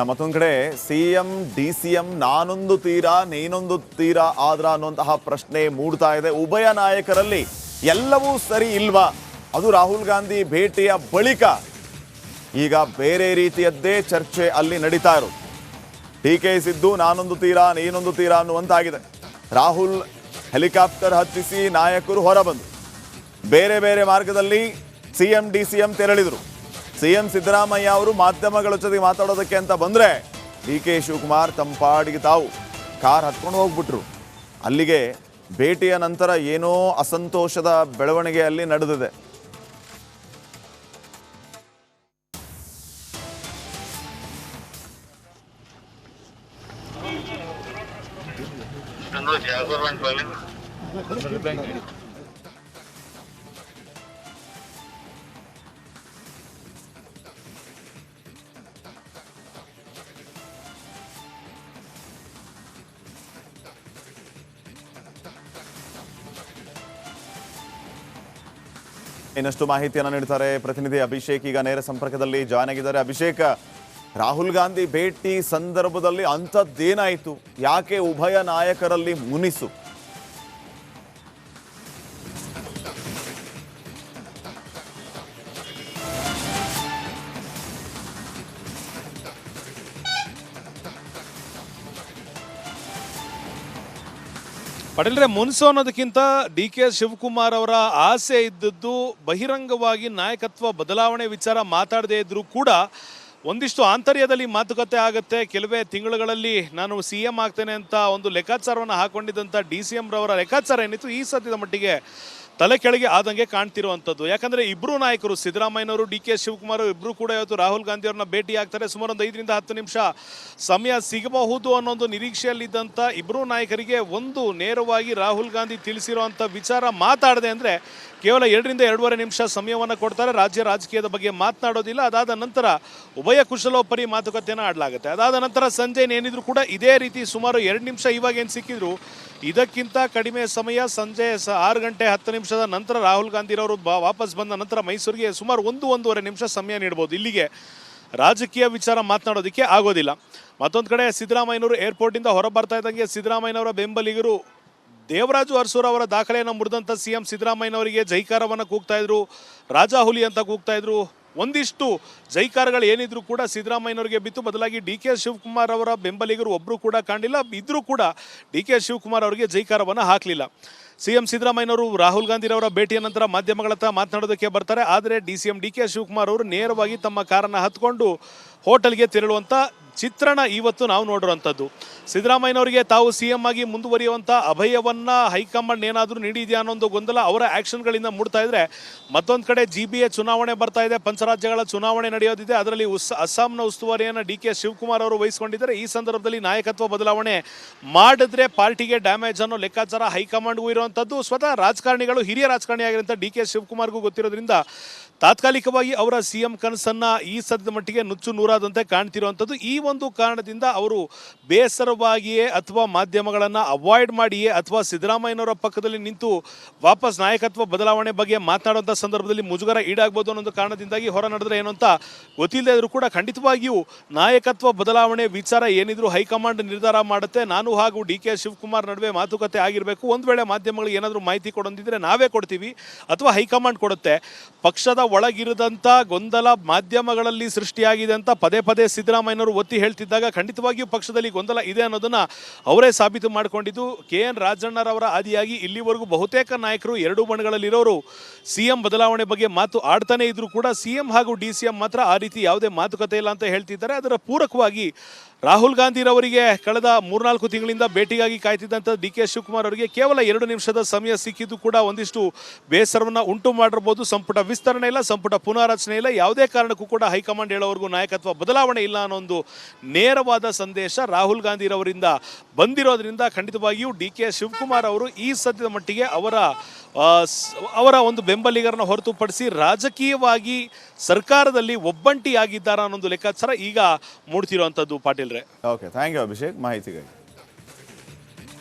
ಮತ್ತೊಂದು ಕಡೆ CM DCM ನಾನೊಂದು ತೀರಾ ನೀನೊಂದು ತೀರಾ ಆದ್ರ ಅನ್ನುವಂತಹ ಪ್ರಶ್ನೆ ಮೂಡ್ತಾ ಇದೆ. ಉಭಯ ನಾಯಕರಲ್ಲಿ ಎಲ್ಲವೂ ಸರಿ ಇಲ್ವಾ? ಅದು ರಾಹುಲ್ ಗಾಂಧಿ ಭೇಟಿಯ ಬಳಿಕ ಈಗ ಬೇರೆ ರೀತಿಯದ್ದೇ ಚರ್ಚೆ ಅಲ್ಲಿ ನಡೀತಾ ಇರೋದು. ಡಿಕೆ ಸಿದ್ದು ನಾನೊಂದು ತೀರಾ ನೀನೊಂದು ತೀರಾ ಅನ್ನುವಂತಾಗಿದೆ. ರಾಹುಲ್ ಹೆಲಿಕಾಪ್ಟರ್ ಹತ್ತಿಸಿ ನಾಯಕರು ಹೊರಬಂದು ಬೇರೆ ಬೇರೆ ಮಾರ್ಗದಲ್ಲಿ ಸಿಎಂ ಡಿಸಿಎಂ ತೆರಳಿದರು. ಸಿಎಂ ಸಿದ್ದರಾಮಯ್ಯ ಅವರು ಮಾಧ್ಯಮಗಳ ಜೊತೆಗೆ ಮಾತಾಡೋದಕ್ಕೆ ಅಂತ ಬಂದರೆ ಡಿಕೆ ಶಿವಕುಮಾರ್ ತಂಪಾಡಿಗೆ ತಾವು ಕಾರ್ ಹತ್ಕೊಂಡು ಹೋಗ್ಬಿಟ್ರು. ಅಲ್ಲಿಗೆ ಭೇಟಿಯ ನಂತರ ಏನೋ ಅಸಂತೋಷದ ಬೆಳವಣಿಗೆ ಅಲ್ಲಿ ನಡೆದಿದೆ. ಇನ್ನಷ್ಟು ಮಾಹಿತಿಯನ್ನು ನೀಡ್ತಾರೆ ಪ್ರತಿನಿಧಿ ಅಭಿಷೇಕ್. ಈಗ ನೇರ ಸಂಪರ್ಕದಲ್ಲಿ ಜಾಯ್ನ್ ಆಗಿದ್ದಾರೆ. ಅಭಿಷೇಕ್, ರಾಹುಲ್ ಗಾಂಧಿ ಭೇಟಿ ಸಂದರ್ಭದಲ್ಲಿ ಅಂಥದ್ದೇನಾಯಿತು? ಯಾಕೆ ಉಭಯ ನಾಯಕರಲ್ಲಿ ಮುನಿಸು? ಪಟೇಲ್ರೆ, ಮುನ್ಸು ಅನ್ನೋದಕ್ಕಿಂತ ಡಿ ಕೆ ಶಿವಕುಮಾರ್ ಅವರ ಆಸೆ ಇದ್ದದ್ದು ಬಹಿರಂಗವಾಗಿ ನಾಯಕತ್ವ ಬದಲಾವಣೆ ವಿಚಾರ ಮಾತಾಡದೇ ಇದ್ರೂ ಕೂಡ ಒಂದಿಷ್ಟು ಆಂತರ್ಯದಲ್ಲಿ ಮಾತುಕತೆ ಆಗುತ್ತೆ. ಕೆಲವೇ ತಿಂಗಳುಗಳಲ್ಲಿ ನಾನು CM ಆಗ್ತೇನೆ ಅಂತ ಒಂದು ಲೆಕ್ಕಾಚಾರವನ್ನು ಹಾಕೊಂಡಿದ್ದಂಥ DCM ರವರ ಲೆಕ್ಕಾಚಾರ ಏನಿತ್ತು ಈ ಸದ್ಯದ ಮಟ್ಟಿಗೆ ತಲೆ ಕೆಳಗೆ ಆದಂಗೆ ಕಾಣ್ತಿರುವಂಥದ್ದು. ಯಾಕಂದರೆ ಇಬ್ಬರು ನಾಯಕರು ಸಿದ್ದರಾಮಯ್ಯನವರು ಡಿ ಕೆ ಶಿವಕುಮಾರ್ ಇಬ್ಬರು ಕೂಡ ಇವತ್ತು ರಾಹುಲ್ ಗಾಂಧಿ ಅವ್ರನ್ನ ಭೇಟಿ ಆಗ್ತಾರೆ. ಸುಮಾರು ಒಂದು 5 ರಿಂದ 10 ನಿಮಿಷ ಸಮಯ ಸಿಗಬಹುದು ಅನ್ನೋದು ನಿರೀಕ್ಷೆಯಲ್ಲಿದ್ದಂಥ ಇಬ್ಬರು ನಾಯಕರಿಗೆ ಒಂದು ನೇರವಾಗಿ ರಾಹುಲ್ ಗಾಂಧಿ ತಿಳಿಸಿರುವಂಥ ವಿಚಾರ ಮಾತಾಡದೆ ಅಂದರೆ ಕೇವಲ 2 ರಿಂದ 2.5 ನಿಮಿಷ ಸಮಯವನ್ನು ಕೊಡ್ತಾರೆ. ರಾಜ್ಯ ರಾಜಕೀಯದ ಬಗ್ಗೆ ಮಾತನಾಡೋದಿಲ್ಲ. ಅದಾದ ನಂತರ ಉಭಯ ಕುಶಲೋಪರಿ ಮಾತುಕತೆಯನ್ನು ಆಡಲಾಗುತ್ತೆ. ಅದಾದ ನಂತರ ಸಂಜೆ ಏನಿದ್ರು ಕೂಡ ಇದೇ ರೀತಿ ಸುಮಾರು 2 ನಿಮಿಷ ಇವಾಗೇನು ಸಿಕ್ಕಿದ್ರು ಇದಕ್ಕಿಂತ ಕಡಿಮೆ ಸಮಯ ಸಂಜೆ 6 ಗಂಟೆ 10 ನಿಮಿಷದ ನಂತರ ರಾಹುಲ್ ಗಾಂಧಿರವರು ವಾಪಸ್ ಬಂದ ನಂತರ ಮೈಸೂರಿಗೆ ಸುಮಾರು 1-1.5 ನಿಮಿಷ ಸಮಯ ನೀಡ್ಬೋದು. ಇಲ್ಲಿಗೆ ರಾಜಕೀಯ ವಿಚಾರ ಮಾತನಾಡೋದಕ್ಕೆ ಆಗೋದಿಲ್ಲ. ಮತ್ತೊಂದು ಕಡೆ ಸಿದ್ದರಾಮಯ್ಯನವರು ಏರ್ಪೋರ್ಟಿಂದ ಹೊರ ಬರ್ತಾ ಇದ್ದಂಗೆ ಸಿದ್ದರಾಮಯ್ಯನವರ ಬೆಂಬಲಿಗರು ದೇವರಾಜು ಅರಸೂರು ಅವರ ದಾಖಲೆಯನ್ನು ಮುರಿದಂಥ CM ಸಿದ್ದರಾಮಯ್ಯನವರಿಗೆ ಜೈಕಾರವನ್ನು ಕೂಗ್ತಾ ಇದ್ರು, ರಾಜಾ ಹುಲಿ ಅಂತ ಕೂಗ್ತಾ ಇದ್ರು. ಒಂದಿಷ್ಟು ಜೈಕಾರಗಳು ಏನಿದ್ರು ಕೂಡ ಸಿದ್ದರಾಮಯ್ಯನವರಿಗೆ ಬಿತ್ತು. ಬದಲಾಗಿ ಡಿ ಕೆ ಶಿವಕುಮಾರ್ ಅವರ ಬೆಂಬಲಿಗರು ಒಬ್ಬರು ಕೂಡ ಕಾಣಲಿಲ್ಲ. ಇದ್ರೂ ಕೂಡ ಡಿ ಕೆ ಶಿವಕುಮಾರ್ ಅವರಿಗೆ ಜೈಕಾರವನ್ನು ಹಾಕಲಿಲ್ಲ. CM ಸಿದ್ದರಾಮಯ್ಯನವರು ರಾಹುಲ್ ಗಾಂಧಿರವರ ಭೇಟಿಯ ನಂತರ ಮಾಧ್ಯಮಗಳ ಹತ್ರ ಮಾತನಾಡೋದಕ್ಕೆ ಬರ್ತಾರೆ. ಆದರೆ DCM ಡಿ ಕೆ ಶಿವಕುಮಾರ್ ಅವರು ನೇರವಾಗಿ ತಮ್ಮ ಕಾರನ್ನು ಹತ್ಕೊಂಡು ಹೋಟೆಲ್ಗೆ ತೆರಳುವಂಥ ಚಿತ್ರಣ ಇವತ್ತು ನಾವು ನೋಡಿರುವಂಥದ್ದು. ಸಿದ್ದರಾಮಯ್ಯನವರಿಗೆ ತಾವು CM ಆಗಿ ಮುಂದುವರಿಯುವಂಥ ಅಭಯವನ್ನು ಹೈಕಮಾಂಡ್ ಏನಾದರೂ ನೀಡಿದೆಯಾ ಅನ್ನೋ ಒಂದು ಗೊಂದಲ ಅವರ ಆ್ಯಕ್ಷನ್ಗಳಿಂದ ಮೂಡ್ತಾ ಇದ್ರೆ, ಮತ್ತೊಂದು ಕಡೆ GBA ಚುನಾವಣೆ ಬರ್ತಾ ಇದೆ, ಪಂಚರಾಜ್ಯಗಳ ಚುನಾವಣೆ ನಡೆಯೋದಿದೆ. ಅದರಲ್ಲಿ ಅಸ್ಸಾಂನ ಉಸ್ತುವಾರಿಯನ್ನು ಡಿ ಕೆ ಶಿವಕುಮಾರ್ ಅವರು ವಹಿಸಿಕೊಂಡಿದ್ದಾರೆ. ಈ ಸಂದರ್ಭದಲ್ಲಿ ನಾಯಕತ್ವ ಬದಲಾವಣೆ ಮಾಡಿದ್ರೆ ಪಾರ್ಟಿಗೆ ಡ್ಯಾಮೇಜ್ ಅನ್ನೋ ಲೆಕ್ಕಾಚಾರ ಹೈಕಮಾಂಡ್ಗೂ ಇರುವಂಥದ್ದು. ಸ್ವತಃ ರಾಜಕಾರಣಿಗಳು, ಹಿರಿಯ ರಾಜಕಾರಣಿಯಾಗಿರುವಂಥ ಡಿ ಕೆ ಶಿವಕುಮಾರ್ಗೂ ಗೊತ್ತಿರೋದ್ರಿಂದ ತಾತ್ಕಾಲಿಕವಾಗಿ ಅವರ CM ಕನಸನ್ನು ಈ ಸದ್ಯದ ಮಟ್ಟಿಗೆ ನುಚ್ಚು ನೂರಾದಂತೆ ಕಾಣ್ತಿರುವಂಥದ್ದು. ಈ ಒಂದು ಕಾರಣದಿಂದ ಅವರು ಬೇಸರವಾಗಿಯೇ ಅಥವಾ ಮಾಧ್ಯಮಗಳನ್ನು ಅವಾಯ್ಡ್ ಮಾಡಿಯೇ ಅಥವಾ ಸಿದ್ದರಾಮಯ್ಯನವರ ಪಕ್ಕದಲ್ಲಿ ನಿಂತು ವಾಪಸ್ ನಾಯಕತ್ವ ಬದಲಾವಣೆ ಬಗ್ಗೆ ಮಾತನಾಡುವಂಥ ಸಂದರ್ಭದಲ್ಲಿ ಮುಜುಗರ ಈಡಾಗ್ಬೋದು ಅನ್ನೋ ಕಾರಣದಿಂದಾಗಿ ಹೊರ ನಡೆದ್ರೆ ಏನು ಅಂತ ಗೊತ್ತಿಲ್ಲದೆ ಇದ್ರೂ ಕೂಡ ಖಂಡಿತವಾಗಿಯೂ ನಾಯಕತ್ವ ಬದಲಾವಣೆ ವಿಚಾರ ಏನಿದ್ರು ಹೈಕಮಾಂಡ್ ನಿರ್ಧಾರ ಮಾಡುತ್ತೆ. ನಾನು ಹಾಗೂ ಡಿ ಕೆ ಶಿವಕುಮಾರ್ ನಡುವೆ ಮಾತುಕತೆ ಆಗಿರಬೇಕು. ಒಂದು ವೇಳೆ ಮಾಧ್ಯಮಗಳಿಗೆ ಏನಾದರೂ ಮಾಹಿತಿ ಕೊಡೋದಿದ್ರೆ ನಾವೇ ಕೊಡ್ತೀವಿ ಅಥವಾ ಹೈಕಮಾಂಡ್ ಕೊಡುತ್ತೆ. ಪಕ್ಷದ ಒಳಗಿರದಂಥ ಗೊಂದಲ ಮಾಧ್ಯಮಗಳಲ್ಲಿ ಸೃಷ್ಟಿಯಾಗಿದೆ ಅಂತ ಪದೇ ಪದೇ ಸಿದ್ದರಾಮಯ್ಯನವರು ಒತ್ತಿ ಹೇಳ್ತಿದ್ದಾಗ ಖಂಡಿತವಾಗಿಯೂ ಪಕ್ಷದಲ್ಲಿ ಗೊಂದಲ ಇದೆ ಅನ್ನೋದನ್ನು ಅವರೇ ಸಾಬೀತು ಮಾಡಿಕೊಂಡಿದ್ದು. KN ರಾಜಣ್ಣರವರ ಆದಿಯಾಗಿ ಇಲ್ಲಿವರೆಗೂ ಬಹುತೇಕ ನಾಯಕರು ಎರಡೂ ಬಣಗಳಲ್ಲಿರೋರು CM ಬದಲಾವಣೆ ಬಗ್ಗೆ ಮಾತು ಆಡ್ತಾನೆ ಇದ್ರು ಕೂಡ CM ಹಾಗೂ DCM ಮಾತ್ರ ಆ ರೀತಿ ಯಾವುದೇ ಮಾತುಕತೆ ಇಲ್ಲ ಅಂತ ಹೇಳ್ತಿದ್ದಾರೆ. ಅದರ ಪೂರಕವಾಗಿ ರಾಹುಲ್ ಗಾಂಧಿರವರಿಗೆ ಕಳೆದ 3-4 ತಿಂಗಳಿಂದ ಭೇಟಿಗಾಗಿ ಕಾಯ್ತಿದ್ದಂಥ ಡಿ ಕೆ ಶಿವಕುಮಾರ್ ಅವರಿಗೆ ಕೇವಲ 2 ನಿಮಿಷದ ಸಮಯ ಸಿಕ್ಕಿದ್ದು ಕೂಡ ಒಂದಿಷ್ಟು ಬೇಸರವನ್ನು ಉಂಟು ಮಾಡಿರ್ಬೋದು. ಸಂಪುಟ ವಿಸ್ತರಣೆ ಇಲ್ಲ, ಸಂಪುಟ ಪುನಾರಚನೆ ಇಲ್ಲ, ಯಾವುದೇ ಕಾರಣಕ್ಕೂ ಕೂಡ ಹೈಕಮಾಂಡ್ ಹೇಳೋವರೆಗೂ ನಾಯಕತ್ವ ಬದಲಾವಣೆ ಇಲ್ಲ ಅನ್ನೋ ಒಂದು ನೇರವಾದ ಸಂದೇಶ ರಾಹುಲ್ ಗಾಂಧಿರವರಿಂದ ಬಂದಿರೋದ್ರಿಂದ ಖಂಡಿತವಾಗಿಯೂ ಡಿ ಕೆ ಶಿವಕುಮಾರ್ ಅವರು ಈ ಸದ್ಯದ ಮಟ್ಟಿಗೆ ಅವರ ಒಂದು ಬೆಂಬಲಿಗರನ್ನು ಹೊರತುಪಡಿಸಿ ರಾಜಕೀಯವಾಗಿ ಸರ್ಕಾರದಲ್ಲಿ ಒಬ್ಬಂಟಿಯಾಗಿದ್ದಾರಾ ಅನ್ನೊಂದು ಲೆಕ್ಕಾಚಾರ ಈಗ ಮೂಡ್ತಿರುವಂಥದ್ದು. ಪಾಟೀಲ್ರೆ, ಓಕೆ, ಥ್ಯಾಂಕ್ ಯು ಅಭಿಷೇಕ್ ಮಾಹಿತಿಗಾಗಿ.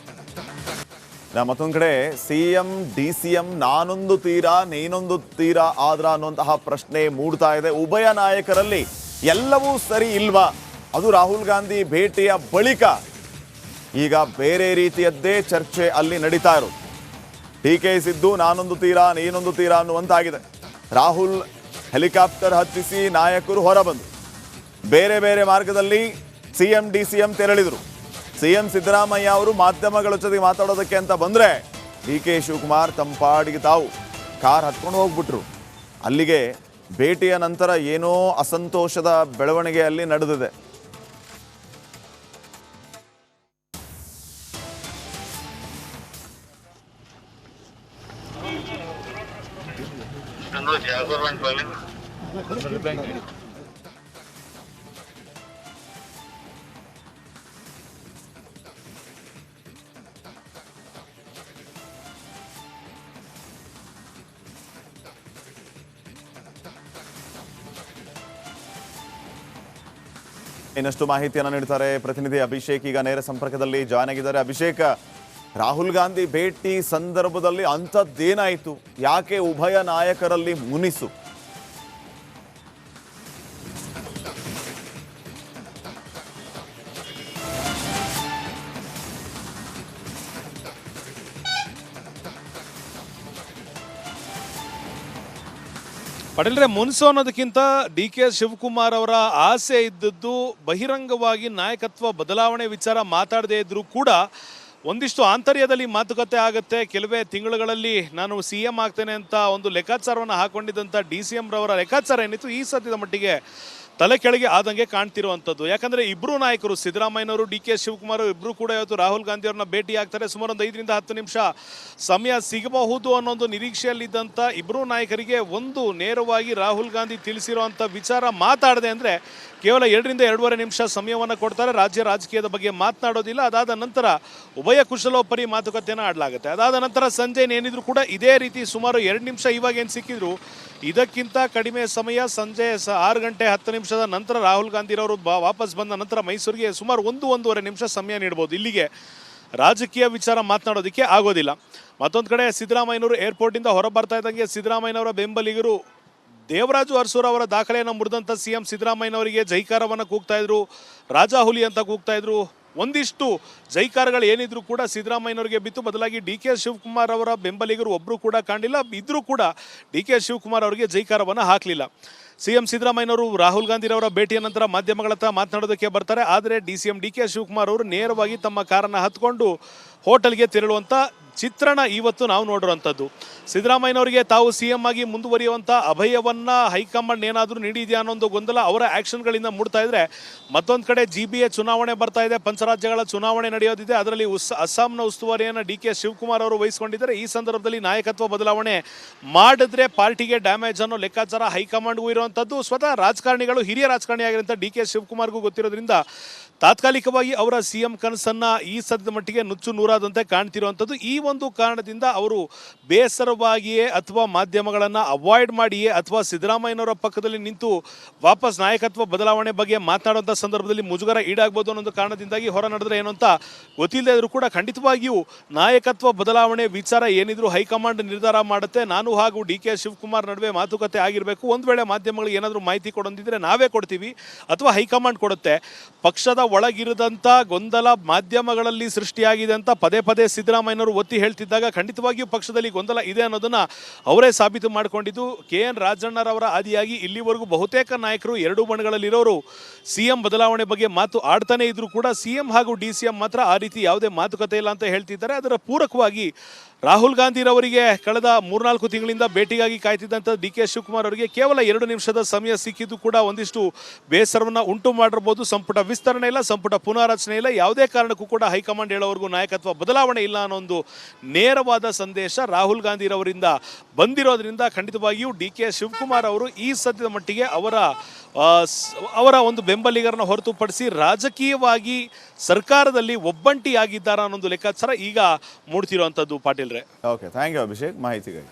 ಮತ್ತೊಂದು ಕಡೆ ಸಿಎಂ ಡಿಸಿಎಂ ನಾನೊಂದು ತೀರಾ ನೀನೊಂದು ತೀರಾ ಆದ್ರ ಅನ್ನುವಂತಹ ಪ್ರಶ್ನೆ ಮೂಡ್ತಾ ಇದೆ. ಉಭಯ ನಾಯಕರಲ್ಲಿ ಎಲ್ಲವೂ ಸರಿ ಇಲ್ವಾ? ಅದು ರಾಹುಲ್ ಗಾಂಧಿ ಭೇಟಿಯ ಬಳಿಕ ಈಗ ಬೇರೆ ರೀತಿಯದ್ದೇ ಚರ್ಚೆ ಅಲ್ಲಿ ನಡೀತಾ ಇರೋದು. ಡಿ.ಕೆ. ಸಿದ್ದು ನಾನೊಂದು ತೀರಾ ನೀನೊಂದು ತೀರಾ ಅನ್ನುವಂತಾಗಿದೆ. ರಾಹುಲ್ ಹೆಲಿಕಾಪ್ಟರ್ ಹತ್ತಿಸಿ ನಾಯಕರು ಹೊರಬಂದು ಬೇರೆ ಬೇರೆ ಮಾರ್ಗದಲ್ಲಿ ಸಿಎಂ ಡಿ.ಸಿ.ಎಂ ತೆರಳಿದರು. ಸಿಎಂ ಸಿದ್ದರಾಮಯ್ಯ ಅವರು ಮಾಧ್ಯಮಗಳ ಜೊತೆಗೆ ಮಾತಾಡೋದಕ್ಕೆ ಅಂತ ಬಂದರೆ ಡಿ.ಕೆ. ಶಿವಕುಮಾರ್ ತಂಪಾಡಿಗೆ ತಾವು ಕಾರ್ ಹತ್ಕೊಂಡು ಹೋಗ್ಬಿಟ್ರು. ಅಲ್ಲಿಗೆ ಭೇಟಿಯ ನಂತರ ಏನೋ ಅಸಂತೋಷದ ಬೆಳವಣಿಗೆ ಅಲ್ಲಿ ನಡೆದಿದೆ. ಇನ್ನಷ್ಟು ಮಾಹಿತಿಯನ್ನು ನೀಡ್ತಾರೆ ಪ್ರತಿನಿಧಿ ಅಭಿಷೇಕ್. ಈಗ ನೇರ ಸಂಪರ್ಕದಲ್ಲಿ ಜಾಯ್ನ್ ಆಗಿದ್ದಾರೆ. ಅಭಿಷೇಕ್, ರಾಹುಲ್ ಗಾಂಧಿ ಭೇಟಿ ಸಂದರ್ಭದಲ್ಲಿ ಅಂಥದ್ದೇನಾಯಿತು? ಯಾಕೆ ಉಭಯ ನಾಯಕರಲ್ಲಿ ಮುನಿಸು? ಪಟೇಲ್ರೆ, ಮುನ್ಸು ಅನ್ನೋದಕ್ಕಿಂತ ಡಿ.ಕೆ. ಶಿವಕುಮಾರ್ ಅವರ ಆಸೆ ಇದ್ದದ್ದು ಬಹಿರಂಗವಾಗಿ ನಾಯಕತ್ವ ಬದಲಾವಣೆ ವಿಚಾರ ಮಾತಾಡದೇ ಇದ್ರೂ ಕೂಡ ಒಂದಿಷ್ಟು ಆಂತರ್ಯದಲ್ಲಿ ಮಾತುಕತೆ ಆಗುತ್ತೆ. ಕೆಲವೇ ತಿಂಗಳುಗಳಲ್ಲಿ ನಾನು ಸಿ.ಎಂ ಆಗ್ತೇನೆ ಅಂತ ಒಂದು ಲೆಕ್ಕಾಚಾರವನ್ನು ಹಾಕೊಂಡಿದ್ದಂಥ ಡಿ.ಸಿ.ಎಂ ರವರ ಲೆಕ್ಕಾಚಾರ ಏನಿತ್ತು ಈ ಸದ್ಯದ ಮಟ್ಟಿಗೆ ತಲೆ ಕೆಳಗೆ ಆದಂಗೆ ಕಾಣ್ತಿರುವಂಥದ್ದು. ಯಾಕಂದರೆ ಇಬ್ಬರು ನಾಯಕರು, ಸಿದ್ದರಾಮಯ್ಯನವರು, ಡಿ.ಕೆ. ಶಿವಕುಮಾರ್ ಇಬ್ಬರು ಕೂಡ ಇವತ್ತು ರಾಹುಲ್ ಗಾಂಧಿ ಅವ್ರನ್ನ ಭೇಟಿ ಆಗ್ತಾರೆ. ಸುಮಾರು ಒಂದು 5ರಿಂದ 10 ನಿಮಿಷ ಸಮಯ ಸಿಗಬಹುದು ಅನ್ನೋದು ನಿರೀಕ್ಷೆಯಲ್ಲಿದ್ದಂಥ ಇಬ್ಬರು ನಾಯಕರಿಗೆ ಒಂದು ನೇರವಾಗಿ ರಾಹುಲ್ ಗಾಂಧಿ ತಿಳಿಸಿರುವಂಥ ವಿಚಾರ ಮಾತಾಡದೆ ಅಂದರೆ ಕೇವಲ 2ರಿಂದ 2.5 ನಿಮಿಷ ಸಮಯವನ್ನು ಕೊಡ್ತಾರೆ. ರಾಜ್ಯ ರಾಜಕೀಯದ ಬಗ್ಗೆ ಮಾತನಾಡೋದಿಲ್ಲ. ಅದಾದ ನಂತರ ಉಭಯ ಕುಶಲೋಪರಿ ಮಾತುಕತೆಯನ್ನು ಆಡಲಾಗುತ್ತೆ. ಅದಾದ ನಂತರ ಸಂಜೆ ಏನಿದ್ರು ಕೂಡ ಇದೇ ರೀತಿ ಸುಮಾರು 2 ನಿಮಿಷ ಇವಾಗೇನು ಸಿಕ್ಕಿದ್ರು ಇದಕ್ಕಿಂತ ಕಡಿಮೆ ಸಮಯ ಸಂಜೆ 6 ಗಂಟೆ 10 ನಿಮಿಷದ ನಂತರ ರಾಹುಲ್ ಗಾಂಧಿರವರು ವಾಪಸ್ ಬಂದ ನಂತರ ಮೈಸೂರಿಗೆ ಸುಮಾರು 1-1.5 ನಿಮಿಷ ಸಮಯ ನೀಡ್ಬೋದು. ಇಲ್ಲಿಗೆ ರಾಜಕೀಯ ವಿಚಾರ ಮಾತನಾಡೋದಕ್ಕೆ ಆಗೋದಿಲ್ಲ. ಮತ್ತೊಂದು ಕಡೆ ಸಿದ್ದರಾಮಯ್ಯನವರು ಏರ್ಪೋರ್ಟಿಂದ ಹೊರ ಬರ್ತಾ ಇದ್ದಂಗೆ ಸಿದ್ದರಾಮಯ್ಯನವರ ಬೆಂಬಲಿಗರು ದೇವರಾಜು ಅರಸೂರು ಅವರ ದಾಖಲೆಯನ್ನು ಮುರಿದಂಥ ಸಿಎಂ ಸಿದ್ದರಾಮಯ್ಯನವರಿಗೆ ಜೈಕಾರವನ್ನು ಕೂಗ್ತಾ ಇದ್ರು, ರಾಜಾ ಹುಲಿ ಅಂತ ಕೂಗ್ತಾ ಇದ್ರು. ಒಂದಿಷ್ಟು ಜೈಕಾರಗಳು ಏನಿದ್ರು ಕೂಡ ಸಿದ್ದರಾಮಯ್ಯನವರಿಗೆ ಬಿತ್ತು. ಬದಲಾಗಿ ಡಿ.ಕೆ. ಶಿವಕುಮಾರ್ ಅವರ ಬೆಂಬಲಿಗರು ಒಬ್ಬರು ಕೂಡ ಕಾಣಲಿಲ್ಲ. ಇದ್ರೂ ಕೂಡ ಡಿ.ಕೆ. ಶಿವಕುಮಾರ್ ಅವರಿಗೆ ಜೈಕಾರವನ್ನು ಹಾಕಲಿಲ್ಲ. ಸಿಎಂ ಸಿದ್ದರಾಮಯ್ಯನವರು ರಾಹುಲ್ ಗಾಂಧಿರವರ ಭೇಟಿಯ ನಂತರ ಮಾಧ್ಯಮಗಳ ಹತ್ರ ಮಾತನಾಡೋದಕ್ಕೆ ಬರ್ತಾರೆ. ಆದರೆ ಸಿಎಂ ಡಿ.ಕೆ. ಶಿವಕುಮಾರ್ ಅವರು ನೇರವಾಗಿ ತಮ್ಮ ಕಾರನ್ನು ಹತ್ಕೊಂಡು ಹೋಟೆಲ್ಗೆ ತೆರಳುವಂಥ ಚಿತ್ರಣ ಇವತ್ತು ನಾವು ನೋಡಿರುವಂಥದ್ದು. ಸಿದ್ದರಾಮಯ್ಯನವರಿಗೆ ತಾವು ಸಿಎಂ ಆಗಿ ಮುಂದುವರಿಯುವಂಥ ಅಭಯವನ್ನು ಹೈಕಮಾಂಡ್ ಏನಾದರೂ ನೀಡಿದೆಯಾ ಅನ್ನೋ ಒಂದು ಗೊಂದಲ ಅವರ ಆ್ಯಕ್ಷನ್ಗಳಿಂದ ಮೂಡ್ತಾ ಇದ್ರೆ, ಮತ್ತೊಂದು ಕಡೆ GBA ಚುನಾವಣೆ ಬರ್ತಾ ಇದೆ, ಪಂಚರಾಜ್ಯಗಳ ಚುನಾವಣೆ ನಡೆಯೋದಿದೆ. ಅದರಲ್ಲಿ ಅಸ್ಸಾಂನ ಉಸ್ತುವಾರಿಯನ್ನು ಡಿ.ಕೆ. ಶಿವಕುಮಾರ್ ಅವರು ವಹಿಸಿಕೊಂಡಿದ್ದಾರೆ. ಈ ಸಂದರ್ಭದಲ್ಲಿ ನಾಯಕತ್ವ ಬದಲಾವಣೆ ಮಾಡಿದ್ರೆ ಪಾರ್ಟಿಗೆ ಡ್ಯಾಮೇಜ್ ಅನ್ನೋ ಲೆಕ್ಕಾಚಾರ ಹೈಕಮಾಂಡ್ಗೂ ಇರುವಂಥದ್ದು. ಸ್ವತಃ ರಾಜಕಾರಣಿಗಳು, ಹಿರಿಯ ರಾಜಕಾರಣಿಯಾಗಿರುವಂಥ ಡಿ.ಕೆ. ಶಿವಕುಮಾರ್ಗೂ ಗೊತ್ತಿರೋದ್ರಿಂದ ತಾತ್ಕಾಲಿಕವಾಗಿ ಅವರ ಸಿಎಂ ಕನಸನ್ನು ಈ ಸದ್ಯದ ಮಟ್ಟಿಗೆ ನುಚ್ಚು ನೂರಾದಂತೆ ಕಾಣ್ತಿರುವಂಥದ್ದು. ಈ ಒಂದು ಕಾರಣದಿಂದ ಅವರು ಬೇಸರವಾಗಿಯೇ ಅಥವಾ ಮಾಧ್ಯಮಗಳನ್ನು ಅವಾಯ್ಡ್ ಮಾಡಿಯೇ ಅಥವಾ ಸಿದ್ದರಾಮಯ್ಯನವರ ಪಕ್ಕದಲ್ಲಿ ನಿಂತು ವಾಪಸ್ ನಾಯಕತ್ವ ಬದಲಾವಣೆ ಬಗ್ಗೆ ಮಾತನಾಡುವಂಥ ಸಂದರ್ಭದಲ್ಲಿ ಮುಜುಗರ ಈಡಾಗ್ಬೋದು ಅನ್ನೋ ಕಾರಣದಿಂದಾಗಿ ಹೊರ ನಡೆದ್ರೆ ಏನು ಅಂತ ಗೊತ್ತಿಲ್ಲದೆ ಇದ್ರೂ ಕೂಡ ಖಂಡಿತವಾಗಿಯೂ ನಾಯಕತ್ವ ಬದಲಾವಣೆ ವಿಚಾರ ಏನಿದ್ರು ಹೈಕಮಾಂಡ್ ನಿರ್ಧಾರ ಮಾಡುತ್ತೆ. ನಾನು ಹಾಗೂ ಡಿ.ಕೆ. ಶಿವಕುಮಾರ್ ನಡುವೆ ಮಾತುಕತೆ ಆಗಿರಬೇಕು. ಒಂದು ವೇಳೆ ಮಾಧ್ಯಮಗಳಿಗೆ ಏನಾದರೂ ಮಾಹಿತಿ ಕೊಡೋದಿದ್ರೆ ನಾವೇ ಕೊಡ್ತೀವಿ ಅಥವಾ ಹೈಕಮಾಂಡ್ ಕೊಡುತ್ತೆ. ಪಕ್ಷದ ಒಳಗಿರದಂಥ ಗೊಂದಲ ಮಾಧ್ಯಮಗಳಲ್ಲಿ ಸೃಷ್ಟಿಯಾಗಿದೆ ಅಂತ ಪದೇ ಪದೇ ಸಿದ್ದರಾಮಯ್ಯನವರು ಒತ್ತಿ ಹೇಳ್ತಿದ್ದಾಗ ಖಂಡಿತವಾಗಿಯೂ ಪಕ್ಷದಲ್ಲಿ ಗೊಂದಲ ಇದೆ ಅನ್ನೋದನ್ನು ಅವರೇ ಸಾಬೀತು ಮಾಡಿಕೊಂಡಿದ್ದು. KN ರಾಜಣ್ಣರವರ ಆದಿಯಾಗಿ ಇಲ್ಲಿವರೆಗೂ ಬಹುತೇಕ ನಾಯಕರು ಎರಡೂ ಬಣಗಳಲ್ಲಿರೋರು ಸಿಎಂ ಬದಲಾವಣೆ ಬಗ್ಗೆ ಮಾತು ಆಡ್ತಾನೆ ಇದ್ರು ಕೂಡ ಸಿಎಂ ಹಾಗೂ DCM ಮಾತ್ರ ಆ ರೀತಿ ಯಾವುದೇ ಮಾತುಕತೆ ಇಲ್ಲ ಅಂತ ಹೇಳ್ತಿದ್ದಾರೆ. ಅದರ ಪೂರಕವಾಗಿ ರಾಹುಲ್ ಗಾಂಧಿರವರಿಗೆ ಕಳೆದ 3-4 ತಿಂಗಳಿಂದ ಭೇಟಿಗಾಗಿ ಕಾಯ್ತಿದ್ದಂಥ ಡಿ.ಕೆ. ಶಿವಕುಮಾರ್ ಅವರಿಗೆ ಕೇವಲ 2 ನಿಮಿಷದ ಸಮಯ ಸಿಕ್ಕಿದ್ದು ಕೂಡ ಒಂದಿಷ್ಟು ಬೇಸರವನ್ನು ಉಂಟು ಮಾಡಿರ್ಬೋದು. ಸಂಪುಟ ವಿಸ್ತರಣೆ ಇಲ್ಲ, ಸಂಪುಟ ಪುನಾರಚನೆ ಇಲ್ಲ, ಯಾವುದೇ ಕಾರಣಕ್ಕೂ ಕೂಡ ಹೈಕಮಾಂಡ್ ಹೇಳೋವರೆಗೂ ನಾಯಕತ್ವ ಬದಲಾವಣೆ ಇಲ್ಲ ಅನ್ನೋ ಒಂದು ನೇರವಾದ ಸಂದೇಶ ರಾಹುಲ್ ಗಾಂಧಿರವರಿಂದ ಬಂದಿರೋದ್ರಿಂದ ಖಂಡಿತವಾಗಿಯೂ ಡಿ.ಕೆ. ಶಿವಕುಮಾರ್ ಅವರು ಈ ಸದ್ಯದ ಮಟ್ಟಿಗೆ ಅವರ ಒಂದು ಬೆಂಬಲಿಗರನ್ನು ಹೊರತುಪಡಿಸಿ ರಾಜಕೀಯವಾಗಿ ಸರ್ಕಾರದಲ್ಲಿ ಒಬ್ಬಂಟಿಯಾಗಿದ್ದಾರಾ ಅನ್ನೊಂದು ಲೆಕ್ಕಾಚಾರ ಈಗ ಮೂಡ್ತಿರುವಂಥದ್ದು. ಪಾಟೀಲ್ರೆ, ಓಕೆ, ಥ್ಯಾಂಕ್ ಯು ಅಭಿಷೇಕ್ ಮಾಹಿತಿಗಾಗಿ.